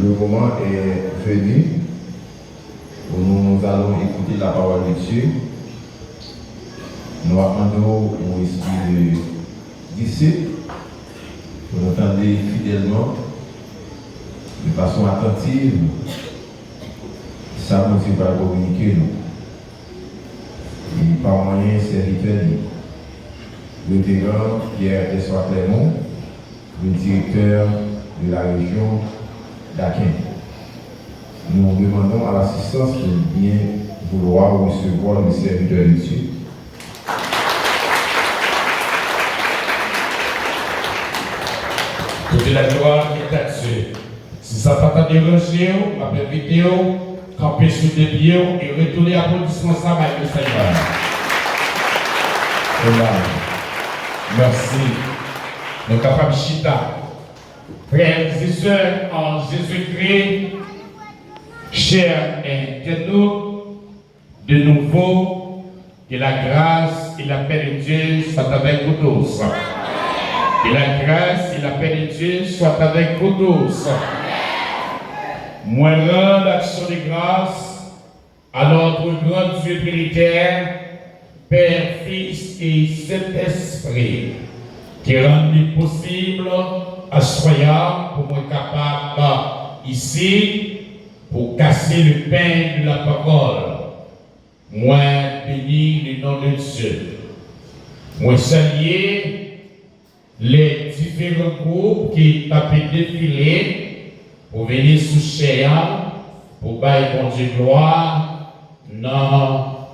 Le moment est venu où nous allons écouter la parole de Dieu. Nous attendons au esprit de disciples pour entendre fidèlement, de façon attentive, ça nous va communiquer nous. Et par moyen serviteur, le dégrand Pierre Espoir Clermont, le directeur de la région d'Aquin. Nous demandons à l'assistance de bien vouloir recevoir le serviteur de Dieu. Que la gloire est à Dieu. Si ça ne t'a pas dérangé, ma belle vidéo, camper sur des pieds et retourner applaudissement ça avec le Seigneur. Amen. Merci. Nous sommes capables de chita. Frères et sœurs en Jésus-Christ, chers internautes, de nouveau, que la grâce et la paix de Dieu soient avec vous tous. Que la grâce et la paix de Dieu soient avec vous tous. Moi, rends l'action de grâce à notre grand Dieu trinitaire, Père, Fils et Saint-Esprit, qui rendit possible à soyons pour moi capable ici pour casser le pain de la parole. Moi, bénis le nom de Dieu. Moi, saluer les différents groupes qui ont défilé pour venir sous Chéan, pour bailler bon Dieu gloire, dans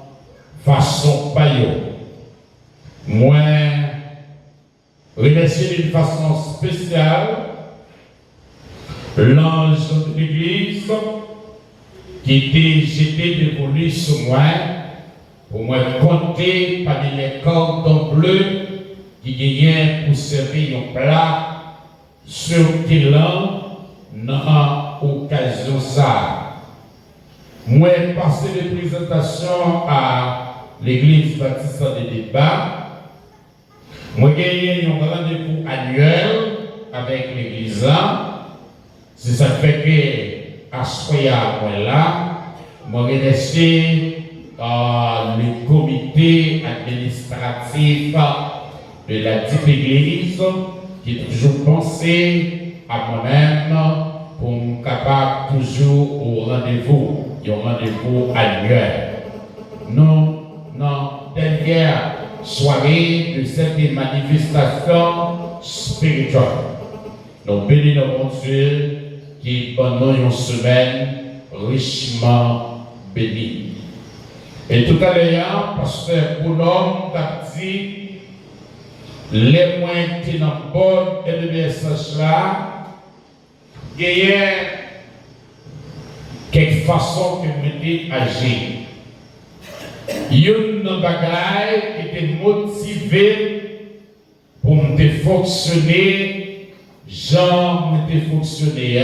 façon paillot. Moi, remercier d'une façon spéciale l'ange de l'église qui était jeté de voler sur moi pour moi compter parmi les cordons bleus qui gagnaient pour servir un plat sur Kélan dans l'occasion ça. Moi, passer de présentation à l'église baptiste des débats. Moi, j'ai gagné un rendez-vous annuel avec l'église. C'est ça fait que, à ce moment là, moi, remercie le comité administratif de la petite église qui a toujours pensé à moi-même pour me capable toujours au rendez-vous, un rendez-vous annuel. Non, dernière soirée de cette manifestation spirituelle. Nous bénissons notre Dieu qui pendant une semaine richement bénie. Et tout à l'heure, pasteur Boulon t'a dit les moyens qui n'ont pas et le message là, il y a quelque façon que vous agir. Une bagaille était motivée pour me fonctionner, genre me fonctionner.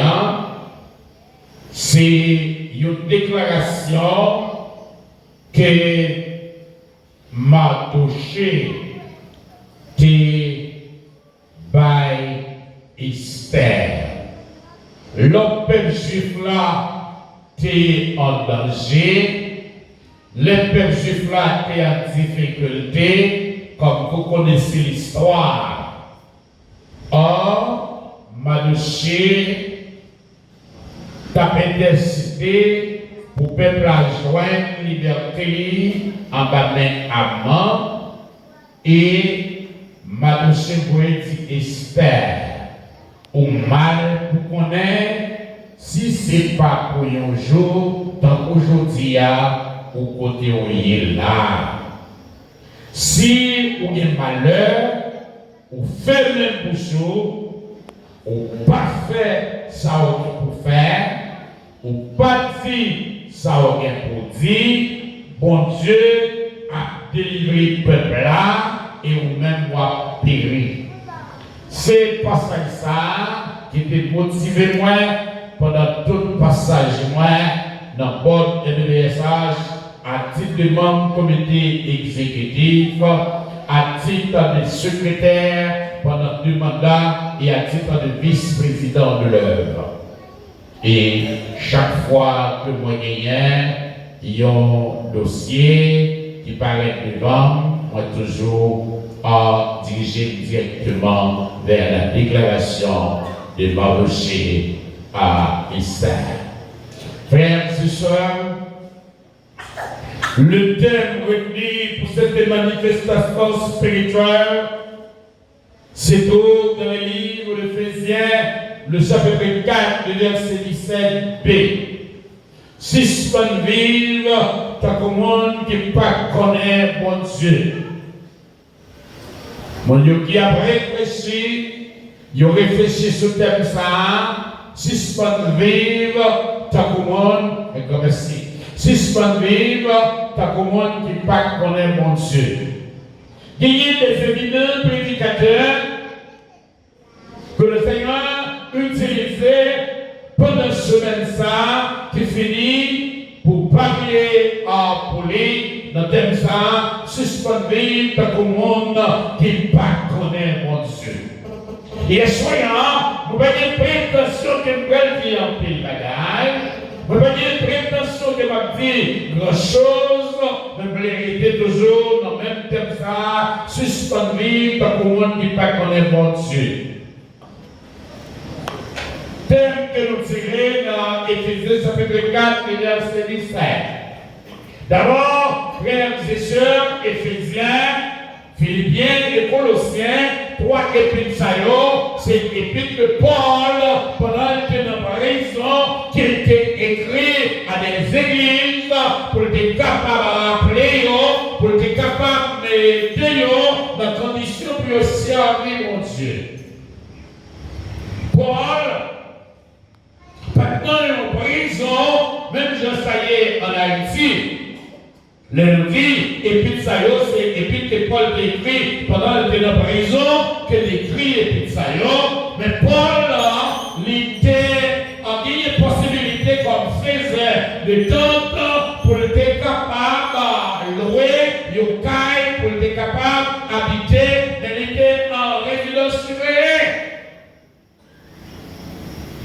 C'est une déclaration que m'a touché qui by Esther. L'homme juif là était en danger. Les peuples juifs là étaient en difficulté, comme vous connaissez l'histoire. Or, Manouché t'a intercédé pour le peuple à joindre liberté en bannant Amman et Manouché voulait dire Esther. Au mal pour connaître si c'est pas pour un jour, tant qu'aujourd'hui, au côté où il est là. Si vous avez malheur, vous faites le bouchon, vous pas fait ça pour faire, vous pas dit ça pour dire, bon Dieu a délivré le peuple là et vous-même vous péri. C'est passage ça qui était motivé moi pendant tout le passage moi dans le bord de message à titre de membre comité exécutif, à titre de secrétaire pendant 2 mandats et à titre de vice-président de l'œuvre. Et chaque fois que moi gagne un dossier qui paraît devant, moi toujours dirigé directement vers la déclaration de Mardochée à Esther. Frères et sœurs, le thème retenu pour cette manifestation spirituelle c'est tout dans le livre d'Éphésiens, le chapitre 4, le verset 17b. Suspend vivre, ta commande qui ne pas connaît bon Dieu. Mon Dieu qui a réfléchi, il a réfléchi sur le thème ça. Suspend vivre, ta commande, et comme si. Suspend vivre, ta commande qui ne pas connaît bon Dieu. Il y a des éminents prédicateurs que le Seigneur utilisait pendant ce semaine ça, qui finit pour parler à Pauline dans le thème ça, suspendre ta commande qui ne pas connaît mon Dieu. Et soyons, vous voyez prétention que nous allons dire en pile bagaille. Vous voyez prétention de ma vie, grand chose, mais vérité toujours dans le même thème ça, suspendre ta commande qui ne pas connaît mon Dieu. Thème que nous tirons dans Éphésiens chapitre 4, verset 17. D'abord, frères et sœurs, Éphésiens, Philippiens et Colossiens, trois épîtres, c'est l'épître de Paul pendant qu'il était dans la prison, qui était écrit à des églises pour être capable de rappeler, pour être capable de mettre dans la condition pour servir mon Dieu. Paul, pendant en prison, même Jean Saillé en Haïti, lundi, épître c'est épître que Paul écrit pendant qu'il était en prison, qu'il écrit épître mais Paul, il était en une possibilité comme faisait de temps pour être capable de louer, de caille, pour être capable d'habiter, mais il était en résidence surveillée.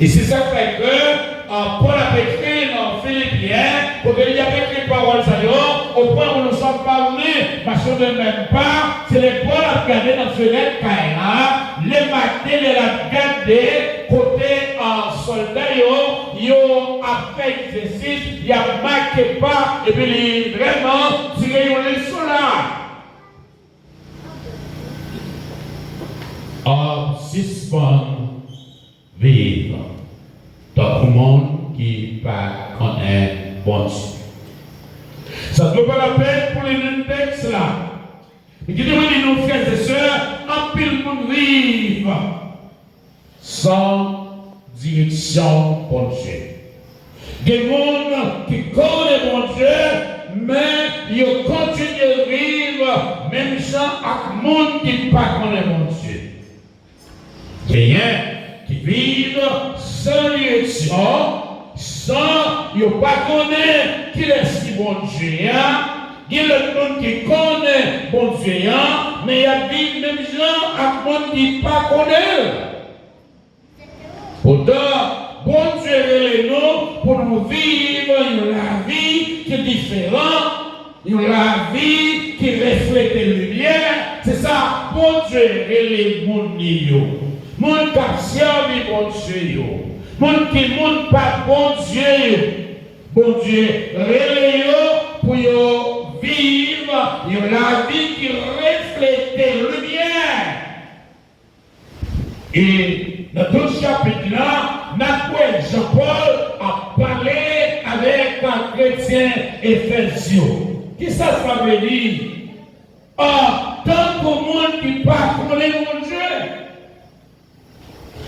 Et c'est ça qui fait que Paul a écrit dans Philippiens, pour qu'il y a écrit paroles au point où nous ne sommes pas venus, parce qu'on ne même pas, c'est les Paul a regardé dans ce lettre Kaina, les matés, les a regardé, côté en soldat, ils ont fait exercice, ils n'ont marqué pas, et puis vraiment, tiré une leçon là. Suspend vivre dans le monde qui pas connaît bon Dieu. Ça ne vaut pas la peine pour les textes là. Et qui demande nos frères et sœurs, en pile monde vivre sans direction pour Dieu. Des mondes qui connaissent mon Dieu, mais ils continuent de vivre même sans un monde qui ne connaît mon Dieu. Rien qui vivent sans direction, sans ne pas connaître qui est ce bon Dieu. Il y a le monde qui connaît bon Dieu, mais il y a des mêmes gens à monde qui ne pas connaît. Pourtant, bon Dieu est nous pour nous vivre une vie qui est différente, une vie qui reflète la lumière. C'est ça, bon Dieu est les mondes. Monde qui a servi bon Dieu, monde qui ne pas bon Dieu, relève pour vivre la vie qui reflète la lumière. Et dans ce chapitre-là, Jean-Paul a parlé avec un chrétien éphésien. Qu'est-ce que ça veut dire? Tant qu'au monde qui parle connaît mon Dieu.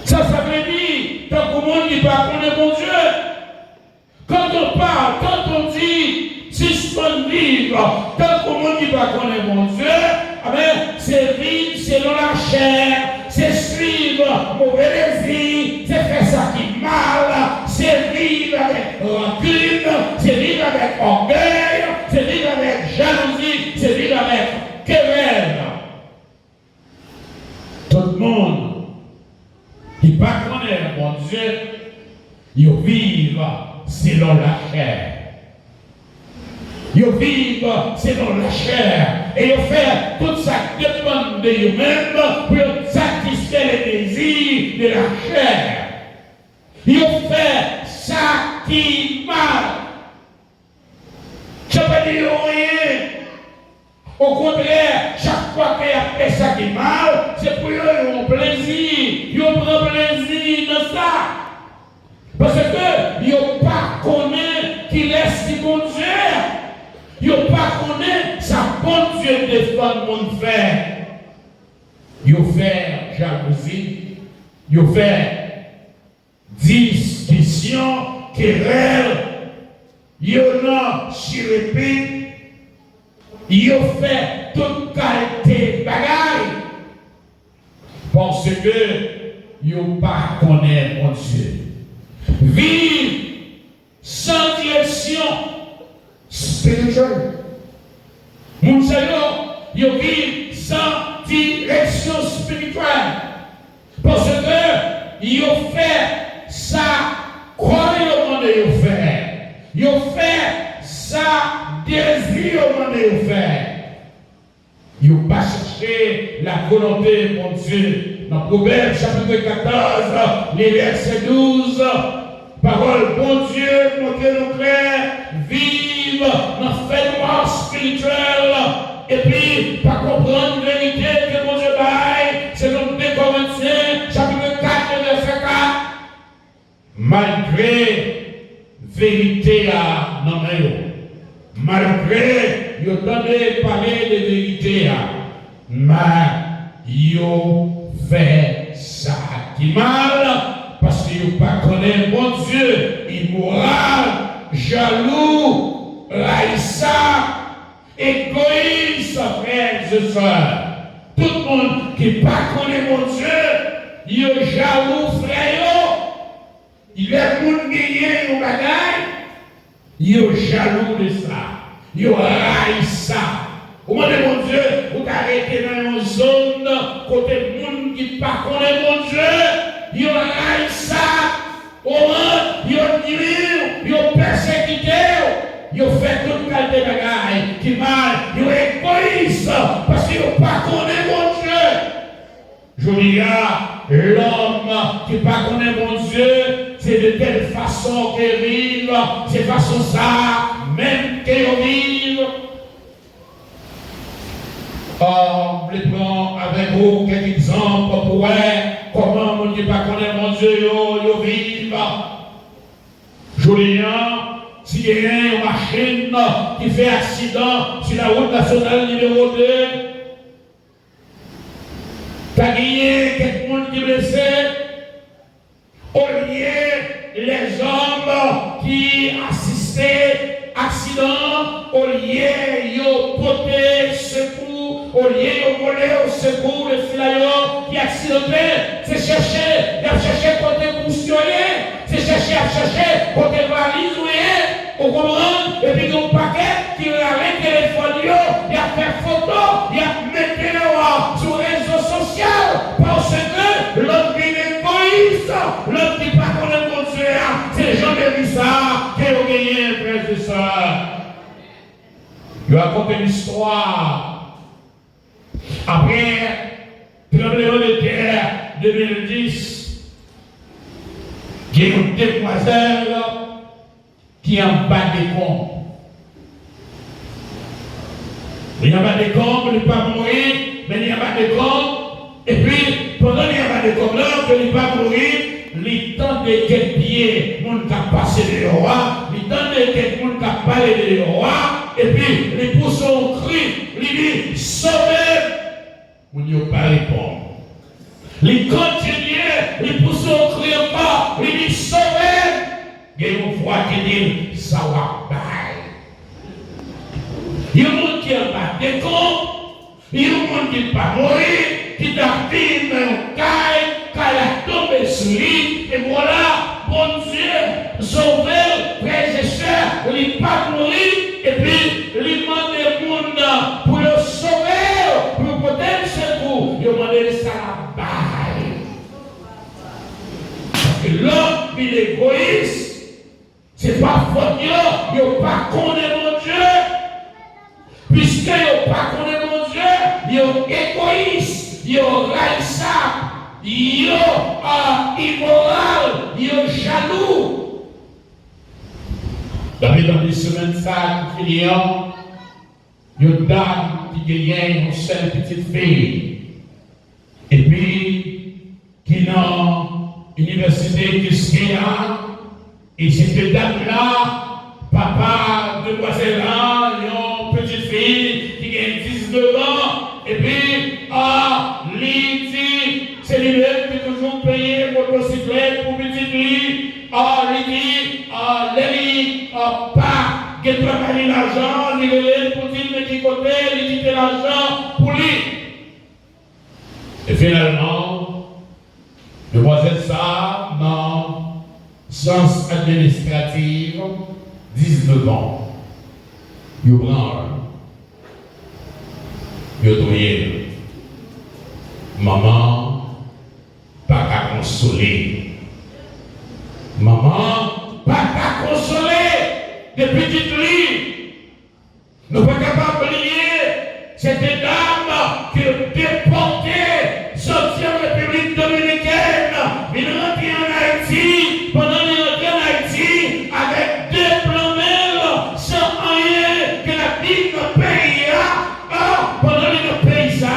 Ça veut dire, tant qu'au monde qui parle connaît mon Dieu. Quand on parle, quand on dit, suspend vivre, tant qu'au monde qui parle connaît mon Dieu, c'est vivre selon la chair, c'est suivre mauvais désir, c'est faire ça qui mal, c'est vivre avec rancune, c'est vivre avec orgueil, c'est vivre avec jalousie, c'est vivre avec querelle. Tout le monde qui ne connaît mon Dieu, Ils vivent selon la chair. Ils vivent selon la chair. Et ils font tout ça qui dépend de eux-mêmes pour satisfaire les désirs de la chair. Ils font ça qui est mal. Je ne peux pas dire rien. Au contraire, chaque fois qu'il y a fait ça qui est mal, c'est pour eux qu'ils ont plaisir. Ils ont plaisir dans ça. Parce que ils n'ont pas connu qu'il est si bon Dieu. Ils n'ont pas connu sa bon Dieu défend mon frère. Ils ont fait jalousie. Ils ont fait discussion, querelle. Ils ont chirépé. Ils ont fait toute qualité de bagaille. Parce que ils n'ont pas connu mon Dieu. Vivre sans direction spirituelle. Mon Seigneur, ils vivent sans direction spirituelle. Parce que ils ont fait ça, quoi ils ont fait. Ils ont fait ça, désir ils ont fait. Ils n'ont pas cherché la volonté de mon Dieu. Dans Proverbe chapitre 14, les versets 12, parole, bon Dieu, montrez-nous clair, vive dans fait noir spirituel, et puis, pas comprendre une vérité que mon Dieu baille, c'est dans 2 Corinthiens, chapitre 4, verset 4. Malgré vérité à non malgré ils entendez parler de vérité, mais ils fait ça qui mal parce qu'ils n'ont pas connu mon Dieu, immoral, jaloux, laïssa, égoïste, frères et sœurs. Tout le monde qui n'a pas connu mon Dieu, il est jaloux, frère. Il est monde gagné au bagaille. Il est jaloux de ça. Il raille ça. Au moment de mon Dieu, vous arrêtez dans une zone côté de monde qui ne pas connaît mon Dieu. Il raille ça. Au moment, il nuit, il persécuté. Il fait toute qualité de bagaille qui mal. Il est égoïste parce qu'il ne pas connaît mon Dieu. Je dis là, l'homme qui ne pas connaît mon Dieu, c'est de telle façon qu'il vive, c'est façon ça, même qu'il vive. Je vais prendre avec vous quelques exemples pour voir comment mon Dieu pas connaît mon Dieu, il vive. Julien, s'il y a une machine qui fait accident sur la route nationale numéro 2, tu as gagné quelqu'un qui est blessé. Au lieu les hommes qui assistaient à l'accident, au lieu de porter secours, au lieu de voler au secours, le filaillon qui accidenté, c'est chercher, côté coussionné, c'est chercher côté valise, au comprendre, et puis il y a un paquet qui a un téléphone, il a fait photo, il a mis sur les réseaux sociaux, parce que l'homme qui est égoïste, l'homme qui ne connaît pas mon Dieu, c'est les gens qui disent ça, qui ont gagné, frères et sœurs. Il raconte une histoire. Après, tremblement de terre 2010, il y a une demoiselle qui est en bas des comptes. Il y a en bas des comptes, il ne peut pas mourir, mais il y a en bas des comptes. Et puis, pendant qu'il y a en bas des comptes, là, il ne peut pas mourir, il tente de quel pied, mon qui a passé de roi, il tente de quel monde qui a parlé de roi, et puis, il pousse son cri, il dit, sauvez! On n'y a pas répondu. Il continue, il pousse son cri encore, il dit, sauvez! Il y a une voix qui dit, ça va bailler. Il y a un monde qui a battu des comptes, il y a un monde qui n'a pas mourir, qui t'a pris un caille, qui a tombé sur lui, et voilà, bon Dieu, sauver, frères et sœurs, il n'a pas mourir, et puis il demande au monde pour le sauver, pour le porter le secours, il demande ça la baille. Parce que l'homme, il est égoïste. C'est pas faute, yo pas connaît mon Dieu. Puisque yo pas connaît mon Dieu, yo égoïste, yo raissable, yo immoral, yo jaloux. Dans les semaines ça, il y a une dame qui gagne une seule petite fille. Et puis, qui dans l'université de Skéa, et cette dame-là, papa, demoiselle là, une petite fille qui gagne 19 ans, et puis, lui, c'est lui-même qui toujours payé motocyclette pour petite fille, lui, pas, qui travaille l'argent, lui, pour dire, mais qui côté, lui, quitter l'argent pour lui. Et finalement, demoiselle ça, dans sciences administratives, 19 ans. Il branle. Il doit maman, pas qu'à consoler. Maman, pas qu'à consoler. Des petites lits. Nous ne pouvons pas oublier cette dame qui est déportée, sortie en République dominicaine, il rentre en Haïti, pendant qu'il rentre en Haïti, avec deux plomelles, sans rien que la vie ne paye. Pendant qu'il ne paye ça,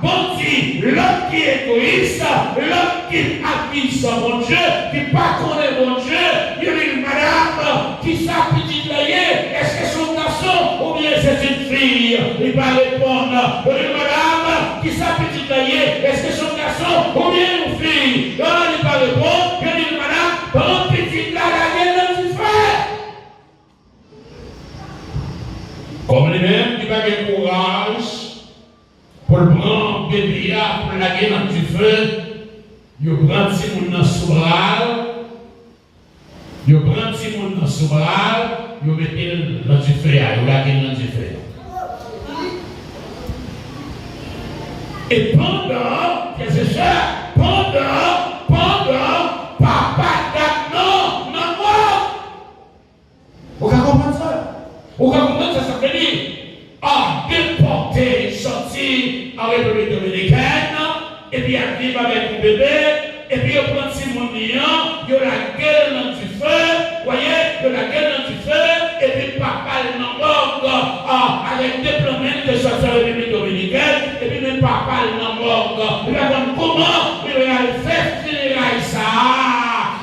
bon Dieu, l'homme qui est égoïste, l'homme qui habite son bon Dieu, qui pas connaît bon Dieu, il y a une madame qui s'appelle est-ce que c'est un garçon ou bien c'est une fille? Il va répondre. Une madame qui s'appelle est-ce que c'est un garçon ou bien une fille? Il va répondre. Je dis madame, bon petit là, la gueule du frère. Comme lui-même, il va avoir le courage pour le prendre bébé pour la gueule du feu. Il prend si mon dans sous bras. Il prend si mon dans sous bras. Il met dans du feu, il la gueule dans du feu. Et pendant, qu'est-ce que c'est ça? Pendant, papa non, mort. Vous comprenez ça? Vous comprenez ça, ça veut dire, déporté, sorti en République dominicaine, et puis à vivre avec un bébé, et puis il prend Simon Nian, il a la gueule dans du feu, voyez, il a la gueule dans du feu, et puis papa le n'embarque avec des plomènes de sortir en République dominicaine, et puis même papa le n'embarque. Il va voir comment il va faire finir ça.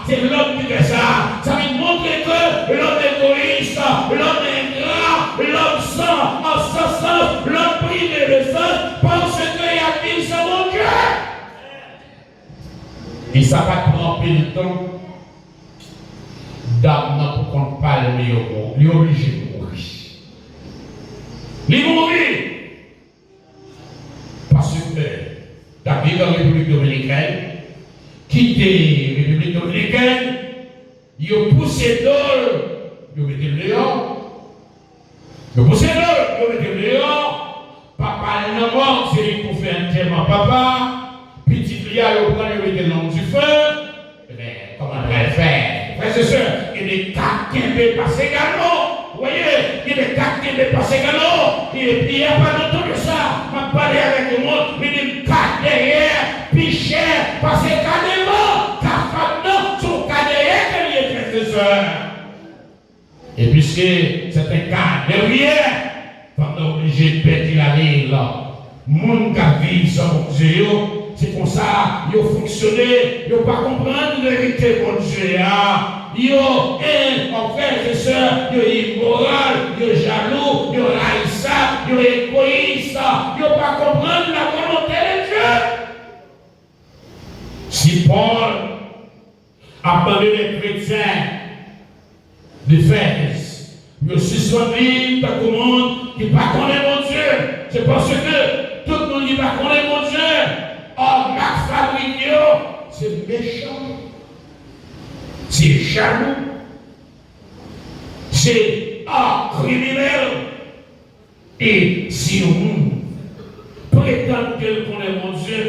C'est l'homme qui fait ça. Ça veut montrer que l'homme est égoïste, l'homme est ingrat, l'homme sans, en ce sens, l'homme privé de sens, parce qu'il a dit ça mon Dieu. Et ça va tremper le temps d'âme pour qu'on parle, mais il est obligé de mourir. Il mourir. Parce que David dans la République dominicaine, quitter la République dominicaine, il a poussé d'or, il a mis le léon. Il a poussé d'or, il a mis le léon. Papa est mort, c'est lui pour faire un tellement papa. Petit Lia, il prend le mettre dans du feu. Mais comment on va le faire? Frères et sœurs, il y a des quatre qui ont passé également. Vous voyez, il y a des quatre qui ont passé également. Et puis il n'y a pas longtemps de ça. Je vais parler avec le monde, mais il y a quatre derrière, puis cher, parce que carrément, quatre femmes sont quatre derrière, que les frères et sœurs. Et puisque c'est un cas derrière, pendant obligé de perdre la vie là, monde qui vit sans Dieu. C'est comme ça, ils ont fonctionné, ils n'ont pas compris la vérité de Dieu. Ils ont, en frères et sœurs, ils sont immoral, ils sont jaloux, ils sont haïssables, ils sont égoïstes, ils n'ont pas compris la volonté de Dieu. Si Paul a demandé les chrétiens d'Éphèse, ils aussi sont libres dans le monde qui ne connaît pas mon Dieu. C'est parce que tout le monde qui ne connaît pas mon Dieu. Oh, Max Fabrizio, c'est méchant, c'est jaloux, c'est criminel. Et si le monde prétend qu'elle connaît mon Dieu,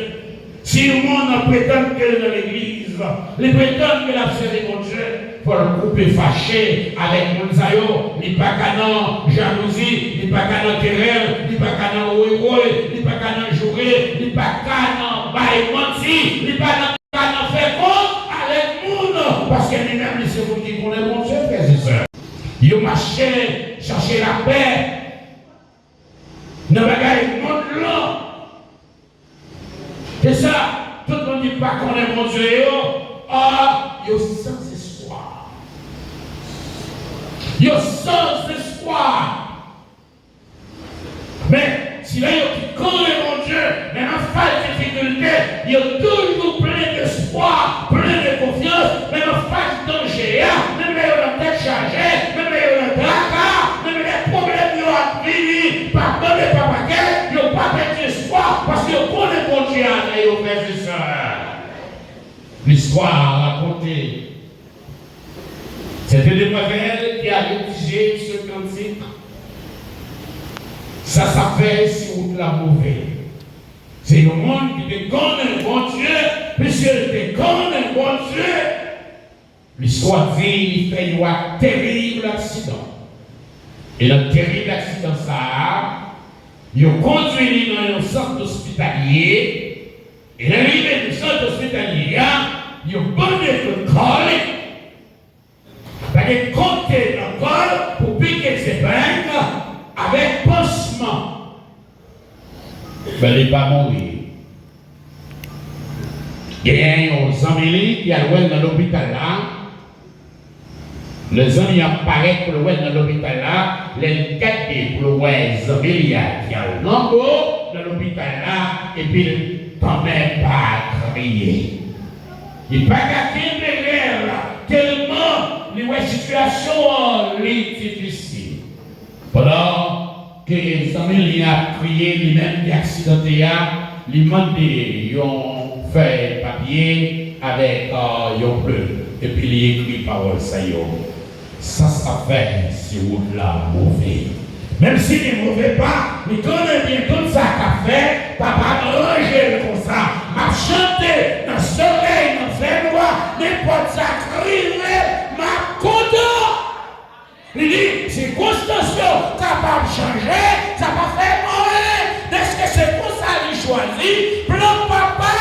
si le monde prétend qu'elle est dans l'église, les prétend qu'elle a servi mon Dieu, faut le couper fâché avec Mounsayo, il n'y a pas qu'à jalousie, il n'y a pas qu'à querelle, il n'y a pas qu'à oué, il n'y a pas qu'à jouer, il n'y a pas qu'à bailler menti, il n'y a pas qu'à faire compte avec monde, parce que lui-même, c'est vous qui connaissez mon Dieu, frères et sœurs. Il marché, chercher la paix, ne regarde le monde là. C'est ça, tout le monde dit pas qu'on est mon Dieu, il y a sans espoir. Il y a sans espoir. Mais si là, il y a qui connaît mon Dieu, mais en face de difficulté, il y a toujours plein d'espoir, plein de confiance, mais en face de danger, même là, il y a la tête chargée, même là, il y a le tracas, même les problèmes, il y a fini, pardon, mais pas paquet, il n'y a pas d'espoir, parce qu'il connaît mon Dieu, et il frères et sœurs. L'histoire racontée. C'était une demoiselle qui a rédigé ce cantique. Ça s'appelle si vous la mauvais. C'est le monde qui te connaît un bon Dieu, puisqu'il te connaît un bon Dieu. L'histoire dit qu'il fait un terrible accident. Et dans le terrible accident, ça, il a conduit dans un centre hospitalier. Et l'arrivée du centre hospitalier, il a bonné le col. Il a compté le col pour piquer ses peines avec pansement. Ben, il n'est pas mort. Il y a un amis qui a dans l'hôpital là. Les amis apparaissent pour le voir dans l'hôpital là. Les quatre pour le voir les amis qui a dans l'hôpital là. Et puis, quand même pas crier. Il n'y a pas qu'à qu'il tellement la situation est difficile. Pendant que les amis ont crié, lui-même qui accidenté, ils demandé, ils ont fait papier avec un bleu. Et puis ils ont écrit parole ça. Ça fait si vous la mauvais. Même s'il n'est mauvais pas, il connaît bien tout ça qu'a fait, papa manger comme ça, m'a chanté dans le soleil, dans le noir, n'importe ça crié, m'a content. Il dit, c'est constance capable de changer, ça va faire mauvais. Est-ce que c'est pour ça qu'il choisit? Plan papa,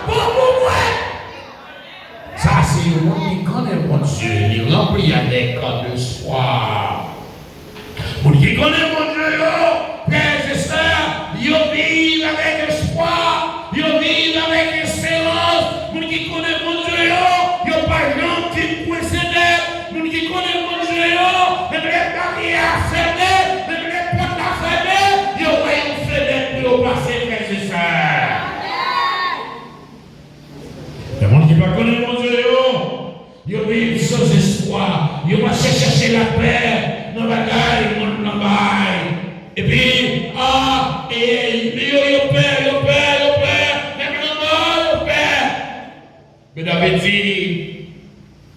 pour moi. Ça, c'est le monde qui connaît mon Dieu, il remplit avec l'espoir. Pour qui connaît mon Dieu, frères et sœurs, ils vivent avec espoir, ils vivent avec espérance. Pour qui connaît mon Dieu, ils n'ont pas gens qui précèdent. Pour qui connaît mon Dieu, même les barrières fermées, même les portes fermées, ils ont une fenêtre pour passer, frères et sœurs. Le monde qui ne connaît mon Dieu, ils vivent sans espoir, ils vont chercher la paix dans la bagaille, dans la bagaille. Et puis, ils paient, même le paix. Mais David dit,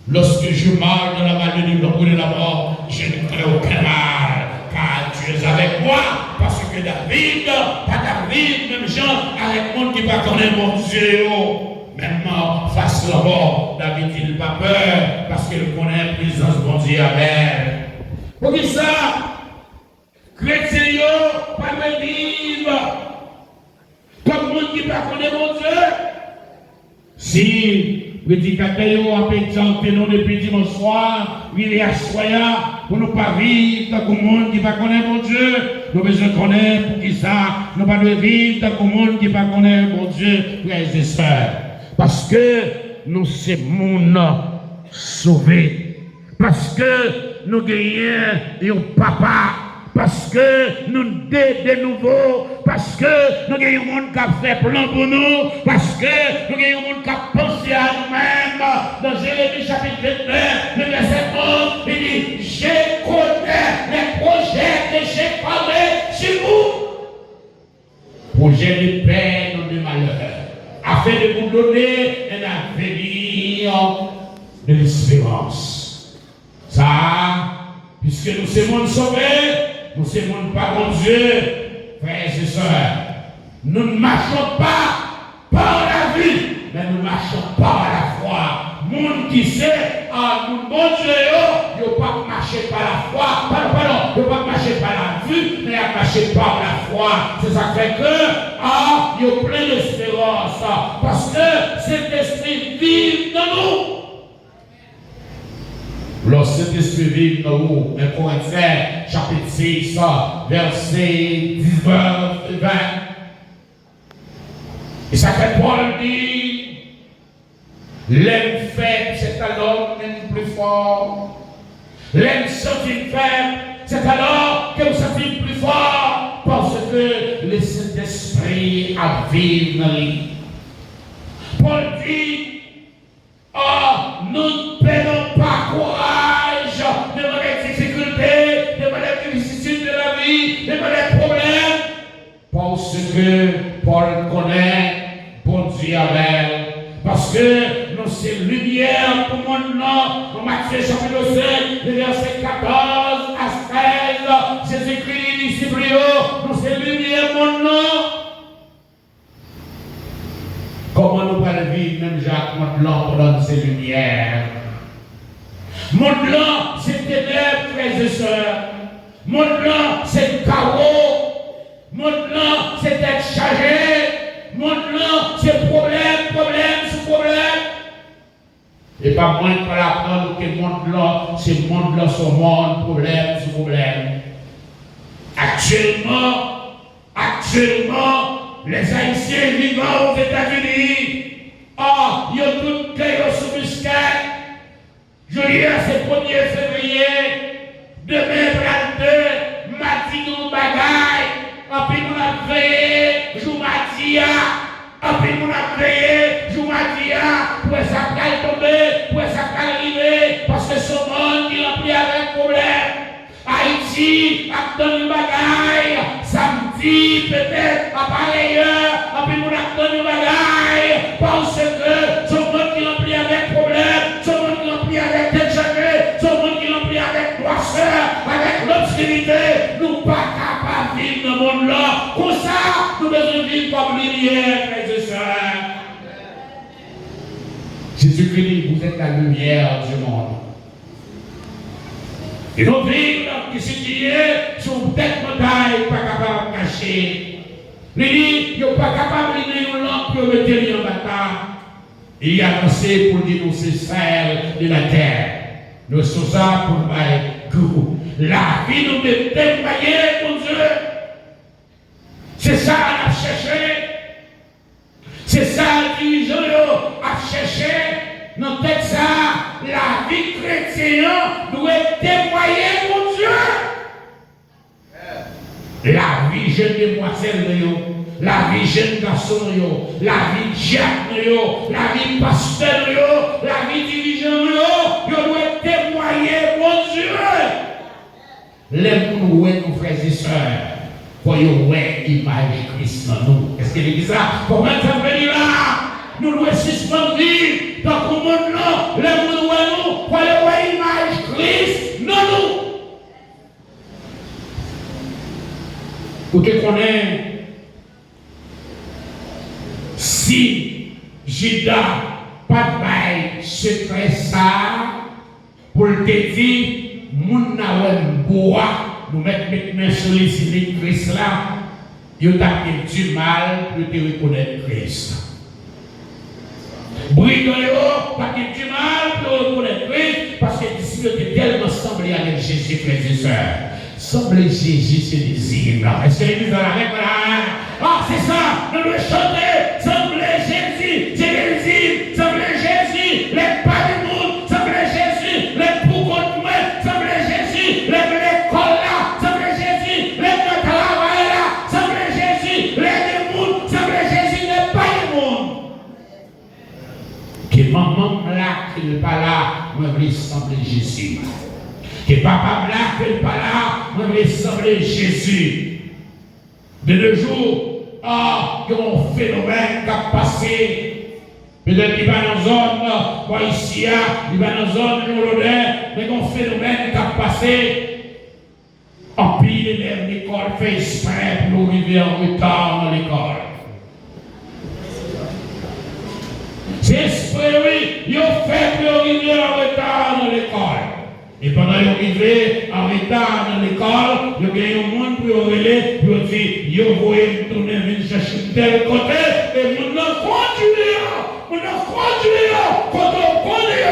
lorsque je marche dans la vallée du l'ombre de la mort, je ne crains aucun mal, car tu es avec moi, parce que David, pas David, même Jean, avec monde qui ne connaît mon Dieu. Même face à la mort, David il n'a pas peur parce qu'il connaît la présence de mon Dieu avec. Pour qui ça, chrétien, pas de vivre comme le monde qui ne connaît mon Dieu. Si prédicateur a pétanté nous depuis dimanche soir, il est à soya pour ne pas vivre comme le monde qui ne connaît mon Dieu. Nous besoin connaître pour qui ça, nous ne pas vivre comme le monde qui ne connaît mon Dieu, frères et sœurs. Parce que nous sommes sauvés. Parce que nous gagnons un papa. Parce que nous de nouveau. Parce que nous gagnons un monde qui a fait plan pour nous. Parce que nous gagnons un monde qui a pensé à nous-mêmes. Dans Jérémie chapitre 29, le verset 11, il dit, je connais les projets que j'ai parlé sur vous. Projet de paix, non de malheur. Afin de vous donner un avenir de l'espérance. Ça, puisque nous sommes sauvés, nous sommes pas bon Dieu, frères et sœurs. Nous ne marchons pas par la vie, mais nous marchons par la foi. Monde qui sait, nous bon Dieu, il ne pas marcher par la foi. Pardon, il ne pas marcher par la vue, mais il marcher par la foi. C'est ça qui fait que, il y a plein d'espérance. Parce que cet esprit vit dans nous. Le Saint-Esprit vit dans nous. 1 Corinthiens, chapitre 6, verset 19 et 20. Et ça fait Paul dit, l'homme faible, c'est alors même plus fort. L'homme senti faible, c'est alors que vous sentez plus fort. Parce que le Saint-Esprit a vécu dans lui. Paul dit, nous ne perdons pas courage devant les difficultés, devant les vicissitudes de la vie, devant les problèmes. Parce que Paul connaît bon Dieu avec. Parce que nous sommes lumière pour mon nom. Dans Matthieu chapitre 5, le verset 14 à 16, Jésus-Christ dit, nous sommes lumière mon nom. Comment nous pouvons vivre, même Jacques Montland, pendant ces lumières? Montland, c'est ténèbres, frères et sœurs. Montland, c'est chaos. Montland, c'est être chargé. Montland, c'est problème sur problème. Et pas moins pour l'apprendre que Montland, c'est Montland sur monde, problème sur problème. Actuellement, les Haïtiens vivant aux États-Unis, ils ont tout créé sous muscat. Juillet, c'est 1er février, demain, 32, mardi, nous bagaille, puis nous avons créé, jour Madia, puis nous avons créé, jour Madia, pour ça qu'elle tomber, pour ça qu'elle arriver, parce que ce monde qui rempli avec problème. Haïti, a donné une bagaille, samedi, peut-être, à pareille heure, puis nous avons donné une bagaille, parce que ce monde qui rempli avec problème, ce monde qui rempli avec déchiré, ce monde qui rempli avec noirceur, avec l'obscurité, nous ne sommes pas capables de vivre dans le monde-là. Pour ça, nous devons vivre comme lumière, frères et sœurs. Jésus-Christ dit, vous êtes la lumière du monde. Et nos villes qui se tiennent sur une tête montagne, pas capable de cacher. Il dit, ils ne sont pas capables de donner une lampe pour mettre en bataille. Il a annoncé pour dire nous c'est celle de la terre. Nous sommes ça pour nous. La vie nous met témoigner, mon Dieu. C'est ça qu'on a cherché. C'est ça que les gens ont cherché. Dans tête ça, la vie chrétienne doit témoigner, mon Dieu. La vie jeune demoiselle, la vie jeune garçon, la vie diacre, la vie pasteur, la vie dirigeant, doit témoigner, mon Dieu. Les nous, nos frères et sœurs, pour nous voir l'image de Christ dans nous. Est-ce qu'il dit ça? Comment ça veut dire là? Nous devons suspendre vivre dans le monde là, les gens nous, pour aller voir l'image de Christ dans nous. Vous te connaissez, si Judas pas de bail secret ça, pour te dire, moun na wè bois, nous mettons main sur les signes de Christ là, il y a du mal pour te reconnaître Christ. Brigand, pas du mal pour reconnaître Christ, parce que les disciples étaient tellement semblés avec Jésus, frères et sœurs. Sembler Jésus, c'est des hymnes. Est-ce que l'église avec moi? C'est ça, nous devons chanter. Sembler Jésus, c'est des hymnes. Sembler Jésus, les pas du monde. Sembler Jésus, les pour contre moi. Sembler Jésus, les l'école là. Sembler Jésus, les travail là. Sembler Jésus, les monde. Sembler Jésus, les pas du monde. Que maman là, qui n'est pas là, moi, je veux sembler Jésus. Que papa là, qui n'est pas là, moi, je veux sembler Jésus. De nos jours, il y a un phénomène qui a passé. Peut-être qu'il va dans une zone, pas ici, il va dans une zone de l'odeur, mais il y a un phénomène qui a passé. En pile d'élèves d'école fait exprès pour arriver en retard dans l'école. C'est exprès, oui. ils ont fait pour arriver en retard dans l'école. Et pendant qu'ils arrivent en retard dans l'école, il y a un monde pour aller, pour dire, ils vont tourner, venir chercher tel côté, et nous continuons, quand on continue,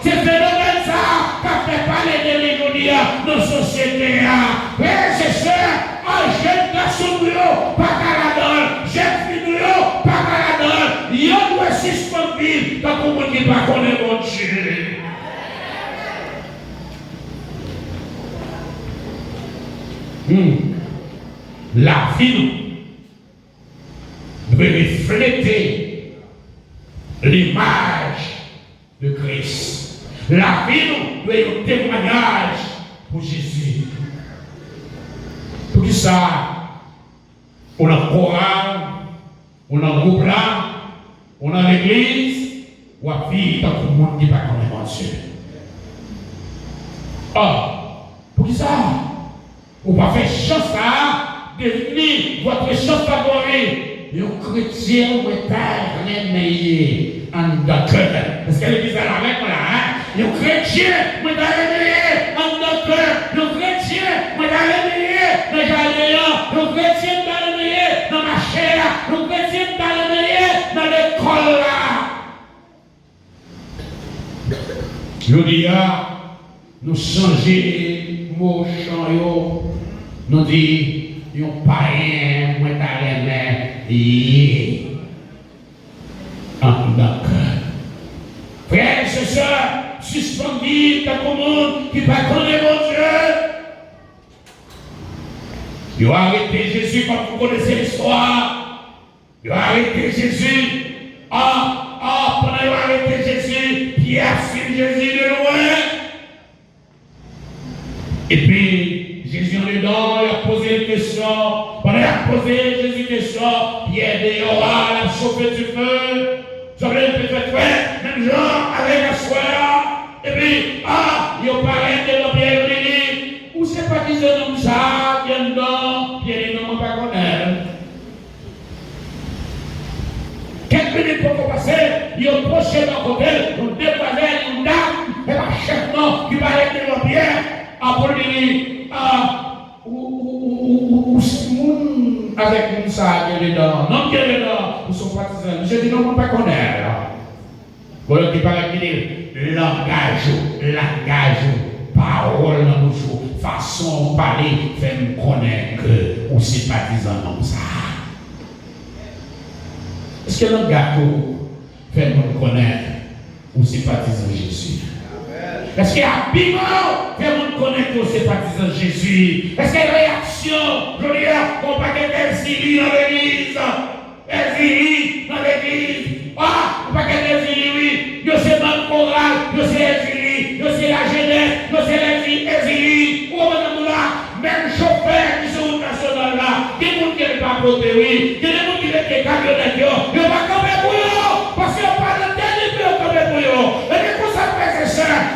c'est phénomène ça, quand fait parler de l'économie dans la société. Frères et sœurs, un jeune garçon, pas caladol, jeune fille, pas caladol, il doit suspendre vivre quand on ne dit pas qu'on est bon Dieu. La vie doit refléter l'image de Christ. La vie doit être un témoignage pour Jésus. Pour qui ça? On a chorale, on a groupe là, on a l'église, ou à vivre tant que le monde qui va connaître Dieu. Ah, pour qui ça? Ou pas faire chance à devenir votre chance favorite. Les chrétiens ou éternels meilleurs en docteur. Parce que l'église est avec moi là, hein? Les chrétiens ou éternels meilleurs en docteur. Les chrétiens ou éternels meilleurs dans le jardin. Les chrétiens dans le meilleur dans ma chair. Les chrétiens dans le meilleur dans l'école là. Je dis, nous changer mot chant. Nous dit, yon païen, moi t'as les en d'accord. Frères et sœurs, suspendus dans le monde qui va connaître mon Dieu. Ils ont arrêté Jésus quand vous connaissez l'histoire. Ils ont arrêté Jésus. Pendant qu'ils ont arrêté Jésus, Pierre suit Jésus de loin. Et puis, Jésus en dedans, il a posé une question. Pendant qu'il a posé Jésus une question, Pierre dehors, il a chauffé du feu. J'aurais pu faire même genre avec la soie. Et puis, il a parlé de l'homme, Pierre, il dit, où c'est pas qu'ils ont ça, viens dedans, Pierre, il ne m'a pas connaître. Quelques minutes pour passer, il a approché d'un côté, une demoiselle, une dame, et un chef non, qui parlait de l'homme, Pierre, pour lui avec ça qui est dedans, non qui est dedans, nous sommes partisans. Je dis non, on ne pas connaître. Voilà qui paraît qu'il dit langage, parole dans nos jours, façon de parler, fait me connaître que nous sommes partisans comme ça. Est-ce que le langage fait me connaître ou sympathisant Jésus? Est-ce qu'il y a un piment fait nous connaître aux sympathisants Jésus? Est-ce qu'il y a une réaction? Je veux dire, on va pas d'Elzili dans l'église. Elzili dans l'église. On va pas d'Elzili, oui. Je sais même choral, je sais Elzili, je sais la jeunesse, je sais Elzili. Où on là? Même chauffeur qui sont national là. Il y a des gens qui ne pas voter, oui. Il y a des gens qui ne sont pas camionnettes. Il n'y a pas camper pour eux. Parce qu'on parle de tel et puis on camper pour eux.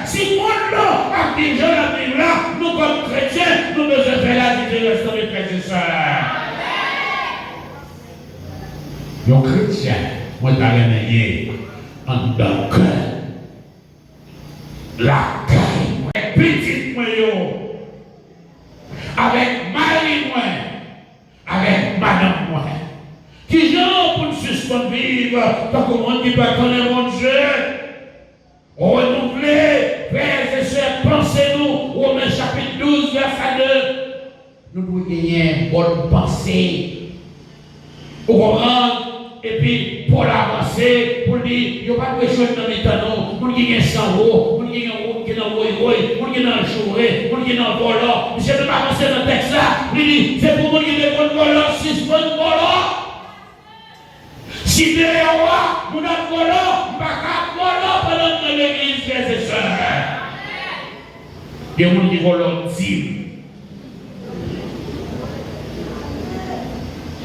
Si moi, à des gens là, nous comme chrétiens, nous devons faire la différence dans les frères et sœurs. Les chrétiens, moi, dans les meilleurs, en donc, la caille, petite moi, avec Marie, moi, avec madame, moi, qui genre pour nous suspendre vivre, tant qu'on ne dit pas qu'on est mon Dieu. Renouveler, frères et sœurs, pensez-nous, Romains chapitre 12, verset 2. Nous devons gagner une bonne pensée. Pour comprendre, et puis pour l'avancer, pour dire, il n'y a pas de choses dans les tanons, pour gagner 100 euros, pour gagner un route qui est dans le roy, pour gagner dans le chouret, pour gagner dans le volant. Monsieur ne pas avancer dans le texte là, il dit, c'est pour gagner des bonnes volants, 6 bonnes volants. Si Dieu est roi, nous n'avons pas volant, pendant que l'église, frères et sœurs. Il y a des gens qui volent 10.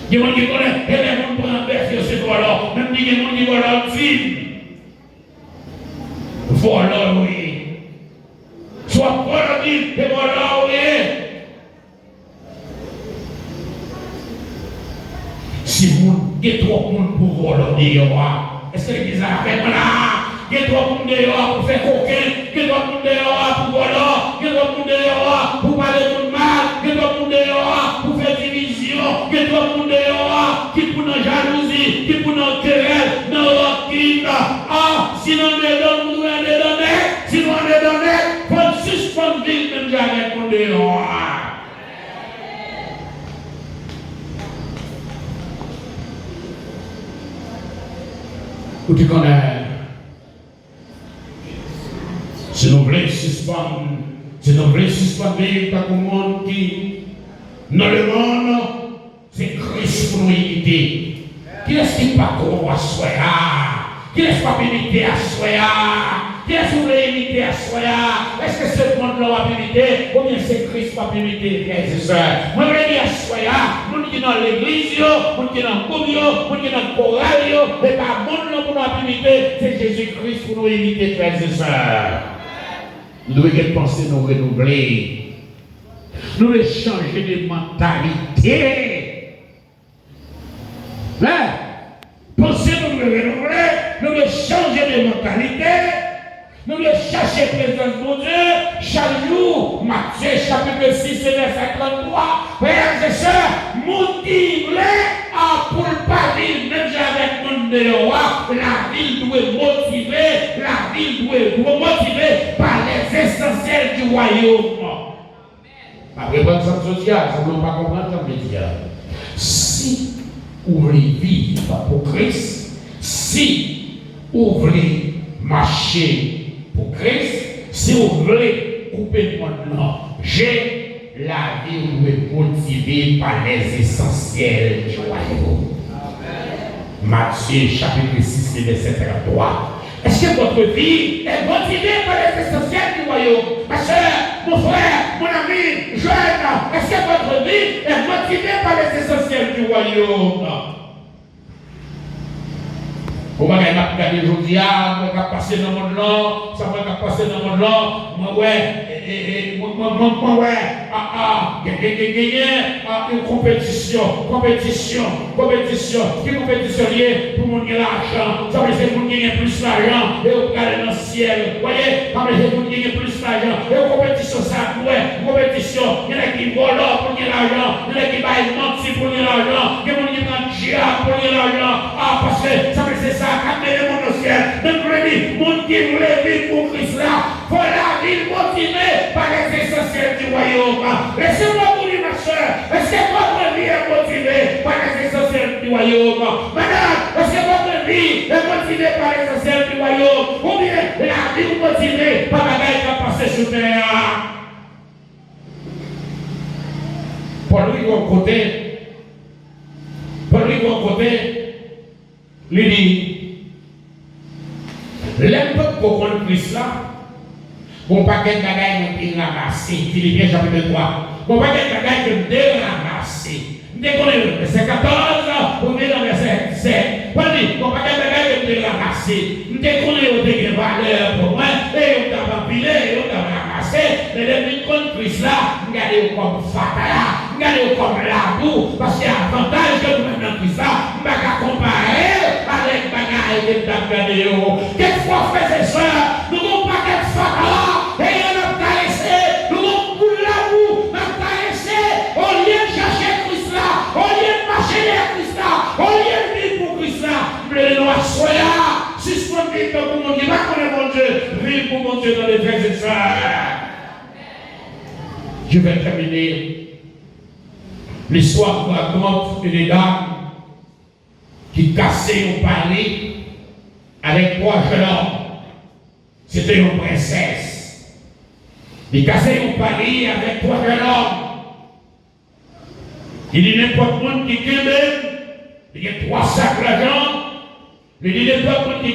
Il y a des gens qui volent, et les gens qui prennent un berceau, c'est volant. Même il y a des gens qui volent 10. Volant, oui. Soit volant 10, et volant, oui. Si vous avez trop de monde pour voler, Est-ce que l'église a fait là? Il y a trois monde dehors pour faire coquin, il y a trois monde dehors pour voler, il y a trois monde dehors pour parler de mal, il y a trois monde dehors pour faire division, il y a trois monde dehors qui pour nos jalousie, qui pour nos querelles, nos rancines. Ah, sinon on est dans nous, on est dans nous, sinon on est dans nous, faut suspendre vivre même jamais pour dehors. Où tu connais? Si nous voulons suspendre, par le monde qui, dans le monde, c'est Christ pour nous imiter. Qui est-ce qui pas qu'on va soyer? Qui est-ce qui pas imiter à soyer? Qui est-ce qui veut imiter à soyer? Est-ce que ce monde-là va imiter? Ou bien c'est Christ qui va imiter, frères et sœurs? Moi, je veux dire à soyer, nous qui dans l'église, nous qui dans le groupe, nous qui dans le chorale, et pas le monde pour nous imiter, c'est Jésus-Christ pour nous imiter, frères et sœurs. Nous devons penser nous renouveler. Nous devons changer de mentalité. Hein? Penser nous devons renouveler. Nous devons changer de mentalité. Nous devons chercher la présence de Dieu. Chaque jour, Matthieu chapitre 6, verset 33. Frères et sœurs, motivez pour pas vivre même avec mon dehors. La ville doit motiver. La ville doit motiver par les essentiels du royaume. Après, bonne santé sociale, ça ne veut pas comprendre comme média. Si vous voulez vivre pour Christ, si vous voulez marcher pour Christ, si vous voulez couper maintenant, j'ai la vie motivée par les essentiels du royaume. Matthieu chapitre 6, verset 33. Est-ce que votre vie est motivée par les essentiels du royaume? Ma soeur, mon frère, mon ami, jeune, est-ce que votre vie est motivée par les essentiels du royaume? Pour moi, je vais regarder aujourd'hui, je vais passer dans mon nom, ça va passer dans mon nom, moi, une compétition. Qui compétition liée pour mon l'argent, ça veut dire que mon gagner plus d'argent, et vous regardez dans le ciel, vous voyez, ça veut dire que mon gagner plus d'argent, et compétition, ça compétition, il y en a qui volent pour gagner l'argent, il y en a qui baillent mentir pour gagner l'argent, il y en a qui prennent diable pour gagner l'argent, parce que ça veut dire ça, quand même, mon ciel, donc je dis, mon qui voulait vivre pour Christ là, faut la ville motivée par les essentiels du royaume. Laissez-moi vous dire, ma soeur, est-ce que votre vie est motivée par les essentiels du royaume? Madame, est-ce que votre vie est motivée par les essentiels du royaume? Ou bien la vie est motivée par la vie qui a passé sur terre? Pour lui, de l'autre côté, lui dit, l'important pour qu'on puisse là, bon paquet de bagailles qui ramassé, Philippiens chapitre 3, bon paquet de bagailles que de ramasser. Dès qu'on est verset 14, on est dans verset 17. Bon paquet de bagailles que de ramasser. Dès qu'on est au degré valeur pour moi, et on t'a empilé, et on t'a ramassé, mais les contre Christ là, regardez comme fatala, regardez comme la boue, parce qu'il y a avantage que nous maintenant Christ là, on va comparer avec bagaille que tu as regardé. Quelquefois, frères et sœurs, nous n'avons pas qu'être fatala, et on a caressé, nous n'avons pour la boue, on a caressé, au lieu de chercher Christ là, au lieu de marcher vers Christ là, au lieu de vivre pour Christ là, le noir soya, suspendre vivre pour mon Dieu, va connaître mon Dieu, vivre pour mon Dieu dans les frères et sœurs. Je vais terminer l'histoire raconte une dame qui cassait au palais avec 3 jeunes hommes. C'était une princesse. Il cassait au palais avec 3 jeunes hommes. Il dit n'importe qui qui il y a 3 sacs d'argent. Il dit n'importe qui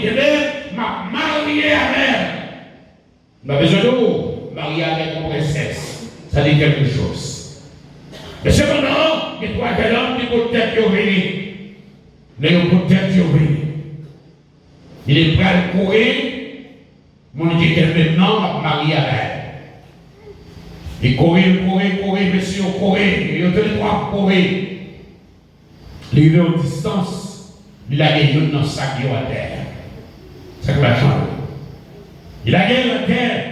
m'a marié avec elle. Il a besoin de vous, marié avec une princesse. Ça dit quelque chose. Mais cependant, il y a 3 jeunes hommes qui ont tête venir. Les ont tête venir. Il est prêt à courir. Mon dit qu'elle maintenant va marier avec elle. Il courir, monsieur, courir. Il a tenu droit à courir. Il est en distance. Il a des jeunes dans sa gueule à terre. Ça va changer. Il a gagné la terre,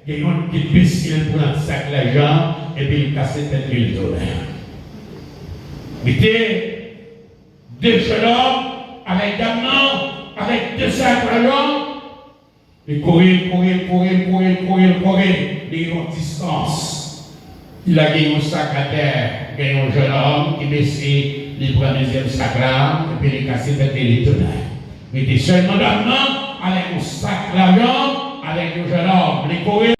il y a une petite piscine pour un sac d'argent et puis il casse tête et il donne. Mettez deux jeunes hommes avec d'amant, avec deux sacs d'argent. Et courir, ils ont distance. Il a gagné un sac à terre, gagné un jeune homme qui baissait les prend le deuxième sac là, et puis il casse tête et il donne. Mais il était seulement d'amant avec un sac d'argent, avec un jeune homme. Il courir.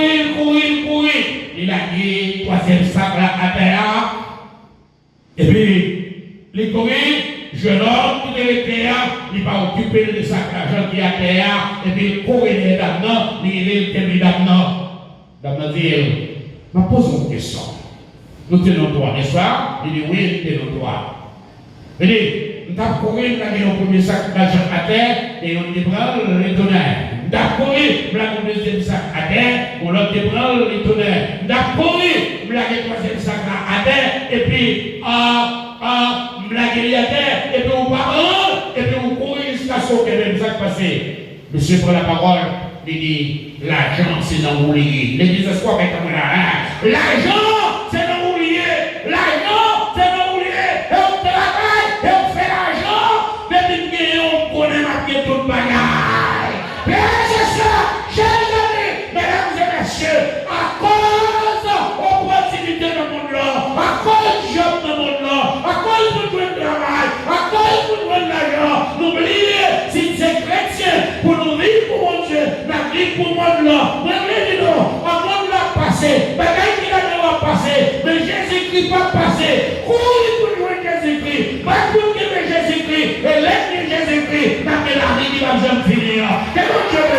Il a gagné le troisième sac là à terre. Et puis, il courir. Jeune homme qui était là, il va occuper le sac d'argent qui est à terre, et puis il court les dames, il est le dames. Dames dit, je pose une question. Nous tenons droit, n'est-ce pas? Il dit oui, nous tenons droit. Il dit, nous avons couru, nous avons le premier sac d'argent à terre, et on débranle les tonnerres. Nous avons couru, nous avons le deuxième sac à terre, on leur débranle les tonnerres. Nous avons couru, nous avons le troisième sac à terre, et puis, la guerrière, et puis on parle, et puis on court jusqu'à ce que même ça passé. Monsieur prend la parole, il dit, l'argent c'est dans l'oublier. L'église de soi est comme là. L'argent c'est dans l'oublier. L'argent c'est dans l'oublier. Et on travaille, et on fait l'argent. Depuis on connaît ma pied toute bagaille. Mais c'est ça, chers amis, mesdames et messieurs, à cause d'opportunité dans le monde là, à cause du job dans le monde là, à cause de travail, à cause de l'argent, n'oubliez, si c'est chrétien, pour nous vivre pour mon Dieu, la vie pour mon monde là, mais non, un monde là passé, bagaille qui n'a pas passé, mais Jésus-Christ pas passé, courez pour jouer Jésus-Christ, pas pour que Jésus-Christ, et l'aide de Jésus-Christ, n'a que la vie qui va jamais finir, que mon Dieu me